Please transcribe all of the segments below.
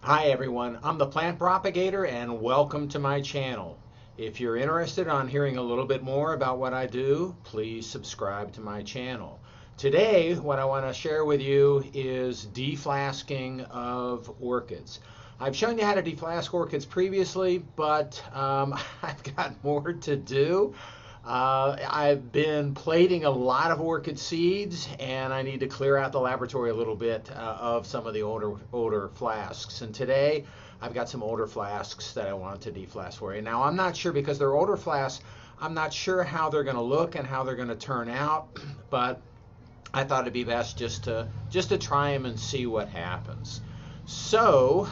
Hi everyone, I'm the Plant Propagator and welcome to my channel. If you're interested on hearing a little bit more about what I do, please subscribe to my channel. Today, what I want to share with you is deflasking of orchids. I've shown you how to deflask orchids previously, but I've got more to do. I've been plating a lot of orchid seeds, and I need to clear out the laboratory a little bit of some of the older flasks. And today, I've got some older flasks that I want to deflask for you. Now, I'm not sure, because they're older flasks, I'm not sure how they're going to look and how they're going to turn out, but I thought it'd be best just to try them and see what happens. So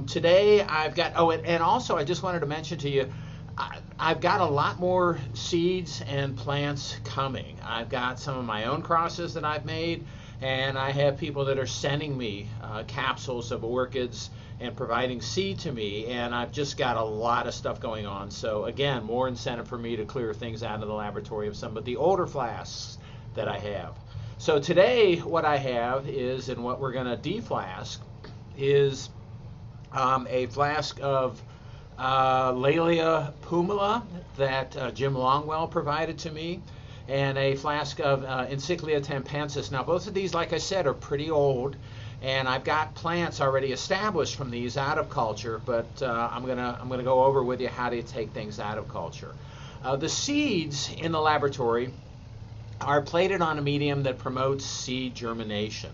today I've got, and also I just wanted to mention to you, I've got a lot more seeds and plants coming. I've got some of my own crosses that I've made, and I have people that are sending me capsules of orchids and providing seed to me, and I've just got a lot of stuff going on. So again, more incentive for me to clear things out of the laboratory of some of the older flasks that I have. So today what I have is, and what we're going to deflask is a flask of Laelia pumila that Jim Longwell provided to me, and a flask of Encyclia tampensis. Now both of these, like I said, are pretty old, and I've got plants already established from these out of culture, but I'm gonna go over with you how to take things out of culture. The seeds in the laboratory are plated on a medium that promotes seed germination,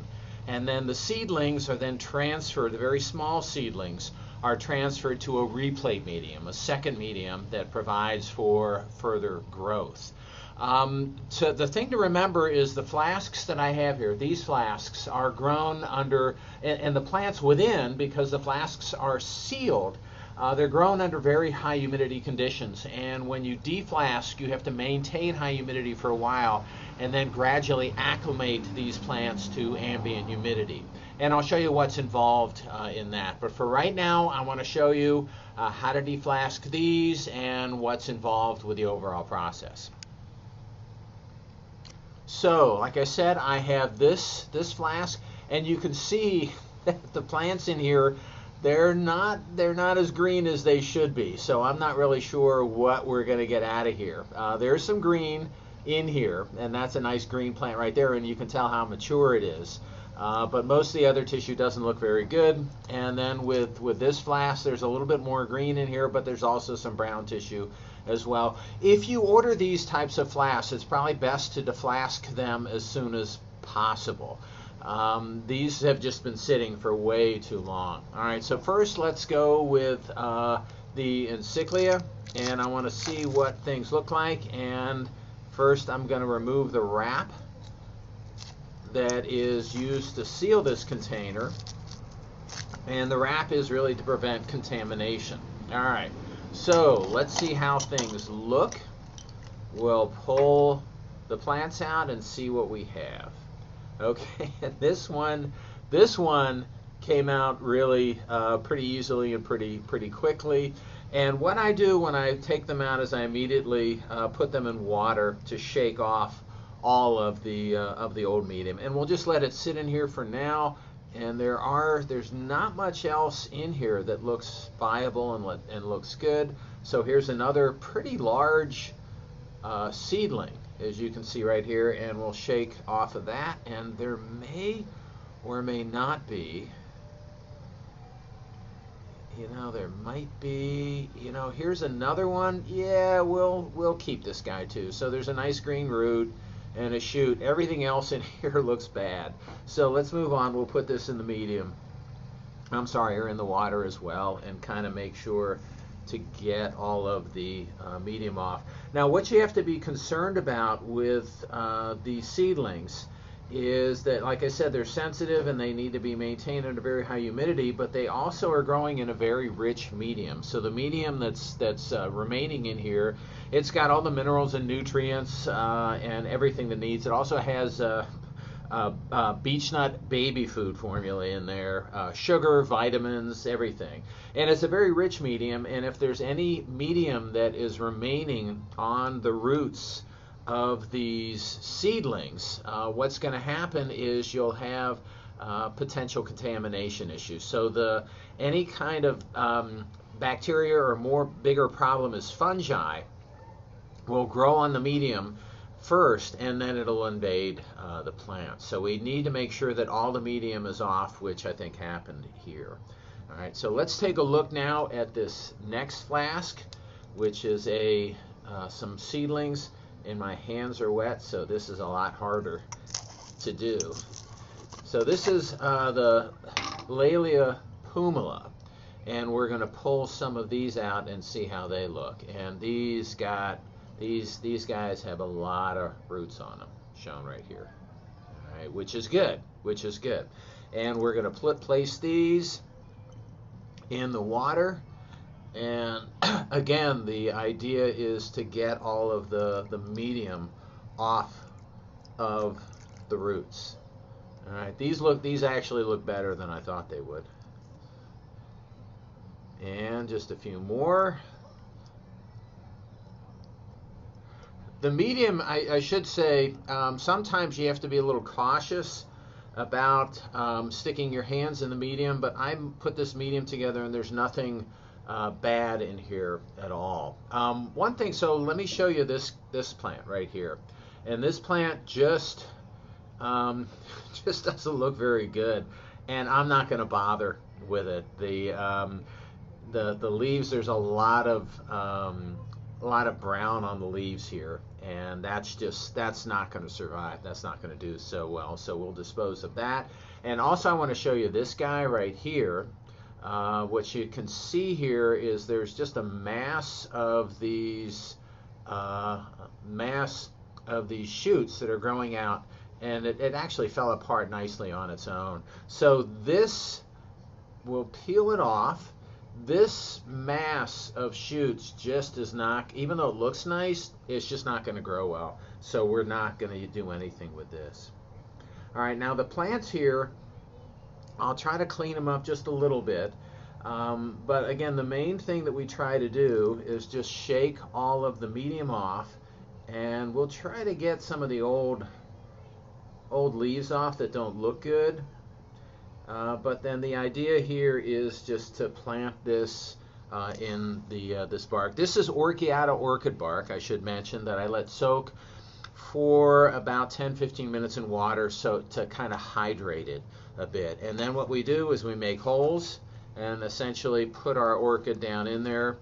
and then the seedlings are then transferred, the very small seedlings are transferred to a replate medium, a second medium that provides for further growth. So the thing to remember is the flasks that I have here, these flasks are grown under, and the plants within, because the flasks are sealed, they're grown under very high humidity conditions, and when you deflask, you have to maintain high humidity for a while and then gradually acclimate these plants to ambient humidity. And I'll show you what's involved in that. But for right now, I want to show you how to deflask these and what's involved with the overall process. So, like I said, I have this flask, and you can see that the plants in here, they're not as green as they should be. So I'm not really sure what we're going to get out of here. There's some green in here, and that's a nice green plant right there, and you can tell how mature it is. But most of the other tissue doesn't look very good. And then with this flask, there's a little bit more green in here, but there's also some brown tissue as well. If you order these types of flasks, it's probably best to deflask them as soon as possible. These have just been sitting for way too long. All right, so first let's go with the Encyclia, and I want to see what things look like. And first I'm going to remove the wrap that is used to seal this container, and the wrap is really to prevent contamination. All right, so let's see how things look. We'll pull the plants out and see what we have. Okay, and this one came out really pretty easily and pretty quickly. And what I do when I take them out is I immediately put them in water to shake off all of the old medium, and we'll just let it sit in here for now. And there's not much else in here that looks viable and looks good. So here's another pretty large seedling, as you can see right here, and we'll shake off of that, and there may or may not be, there might be, here's another one. Yeah, we'll keep this guy too. So there's a nice green root and a shoot. Everything else in here looks bad. So let's move on. We'll put this in the medium. or in the water as well, and kind of make sure to get all of the medium off. Now, what you have to be concerned about with these seedlings is that, like I said, they're sensitive and they need to be maintained under very high humidity, but they also are growing in a very rich medium. So the medium that's remaining in here, it's got all the minerals and nutrients and everything that needs. It also has beechnut baby food formula in there, sugar, vitamins, everything. And it's a very rich medium, and if there's any medium that is remaining on the roots of these seedlings, what's going to happen is you'll have potential contamination issues. So any kind of bacteria or more bigger problem is fungi will grow on the medium first, and then it'll invade the plant. So we need to make sure that all the medium is off, which I think happened here. All right, so let's take a look now at this next flask, which is some seedlings, and my hands are wet, so this is a lot harder to do. So this is the Laelia pumila, and we're going to pull some of these out and see how they look. And these guys have a lot of roots on them, shown right here. All right, which is good, And we're going to place these in the water. And again, the idea is to get all of the medium off of the roots. All right, these actually look better than I thought they would. And just a few more. The medium, I should say, sometimes you have to be a little cautious about sticking your hands in the medium, but I put this medium together and there's nothing bad in here at all. One thing, so let me show you this plant right here. And this plant just doesn't look very good, and I'm not going to bother with it. The leaves, there's a lot of brown on the leaves here, and that's not going to survive. That's not going to do so well, so we'll dispose of that. And also I want to show you this guy right here. What you can see here is there's just a mass of these shoots that are growing out, and it actually fell apart nicely on its own. So this will peel it off. This mass of shoots just is not, even though it looks nice, it's just not going to grow well. So we're not going to do anything with this. All right, now the plants here, I'll try to clean them up just a little bit. But again, the main thing that we try to do is just shake all of the medium off, and we'll try to get some of the old leaves off that don't look good. But then the idea here is just to plant this in this bark. This is Orchiata orchid bark, I should mention, that I let soak for about 10-15 minutes in water, so to kind of hydrate it a bit. And then what we do is we make holes and essentially put our orchid down in there,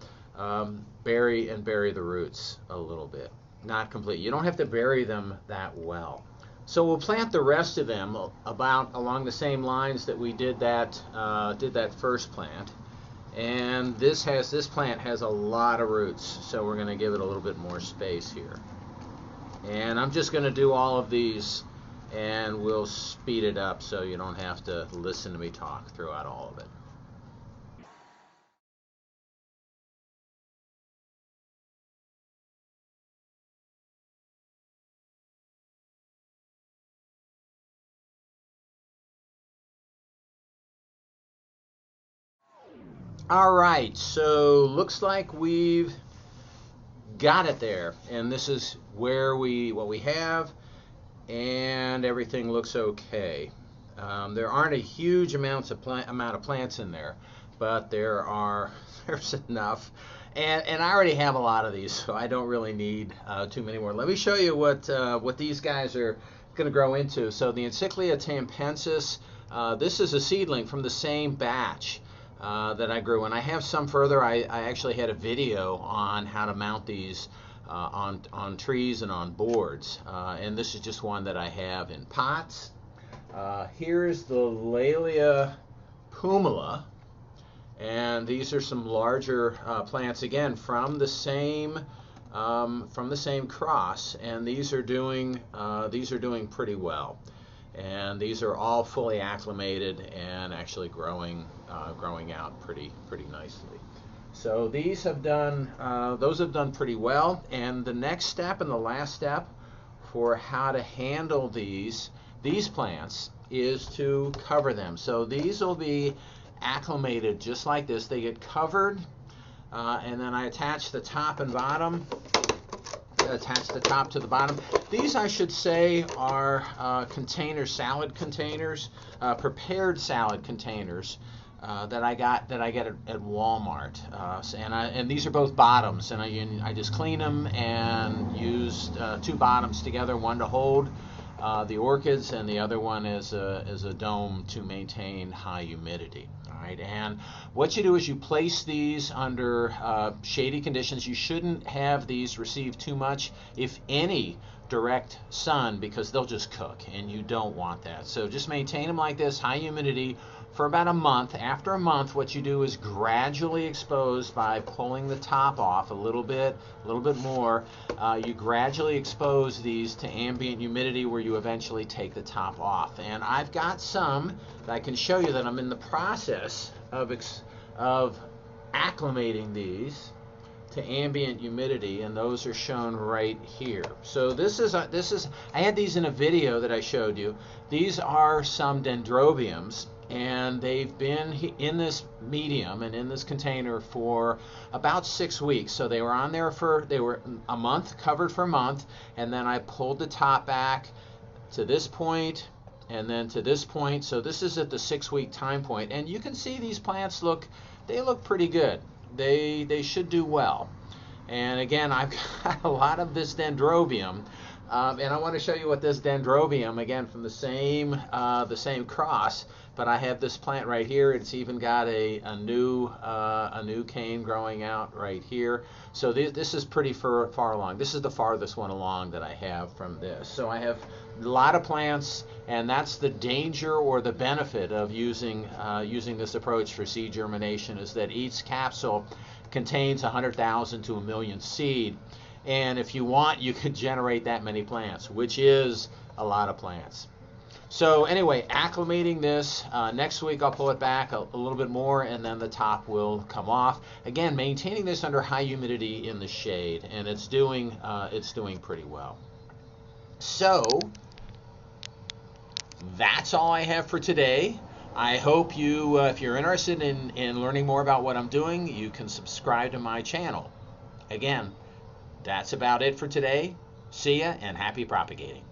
bury the roots a little bit. Not complete. You don't have to bury them that well. So we'll plant the rest of them about along the same lines that we did that first plant. And this plant has a lot of roots, so we're going to give it a little bit more space here. And I'm just going to do all of these, and we'll speed it up so you don't have to listen to me talk throughout all of it. All right, so looks like we've got it there, and this is what we have, and everything looks okay. There aren't a huge amount of plants in there, but there's enough, and I already have a lot of these, so I don't really need too many more. Let me show you what these guys are going to grow into. So the Encyclia tampensis, this is a seedling from the same batch that I grew, and I have some further. I actually had a video on how to mount these on trees and on boards, and this is just one that I have in pots. Here's the Laelia pumila, and these are some larger plants, again from the same cross, and these are doing pretty well. And these are all fully acclimated and actually growing out pretty nicely. So these have done, those have done pretty well. And the next step and the last step for how to handle these plants is to cover them. So these will be acclimated just like this. They get covered, and then I attach the top and bottom. Attach the top to the bottom. These, I should say, are salad containers, prepared salad containers that I get at Walmart, and these are both bottoms, and I just clean them and use two bottoms together, one to hold the orchids, and the other one is a dome to maintain high humidity. All right, and what you do is you place these under shady conditions. You shouldn't have these receive too much, if any, direct sun, because they'll just cook, and you don't want that. So just maintain them like this, high humidity, for about a month. After a month, what you do is gradually expose by pulling the top off a little bit more. You gradually expose these to ambient humidity where you eventually take the top off. And I've got some that I can show you that I'm in the process of acclimating these to ambient humidity, and those are shown right here. So this is I had these in a video that I showed you. These are some dendrobiums, and they've been in this medium and in this container for about 6 weeks. So they were on there they were a month, covered for a month, and then I pulled the top back to this point and then to this point. So this is at the 6-week time point, and you can see these plants look pretty good. They should do well. And again, I've got a lot of this dendrobium, and I want to show you what this dendrobium, again from the same cross, but I have this plant right here. It's even got a new cane growing out right here. So this is pretty far along. This is the farthest one along that I have from this. So I have a lot of plants, and that's the danger or the benefit of using this approach for seed germination, is that each capsule contains 100,000 to 1 million seed. And if you want, you could generate that many plants, which is a lot of plants. So anyway, acclimating this. Next week I'll pull it back a little bit more, and then the top will come off. Again, maintaining this under high humidity in the shade, and it's doing pretty well. So that's all I have for today. I hope you, if you're interested in learning more about what I'm doing, you can subscribe to my channel. Again, that's about it for today. See ya, and happy propagating.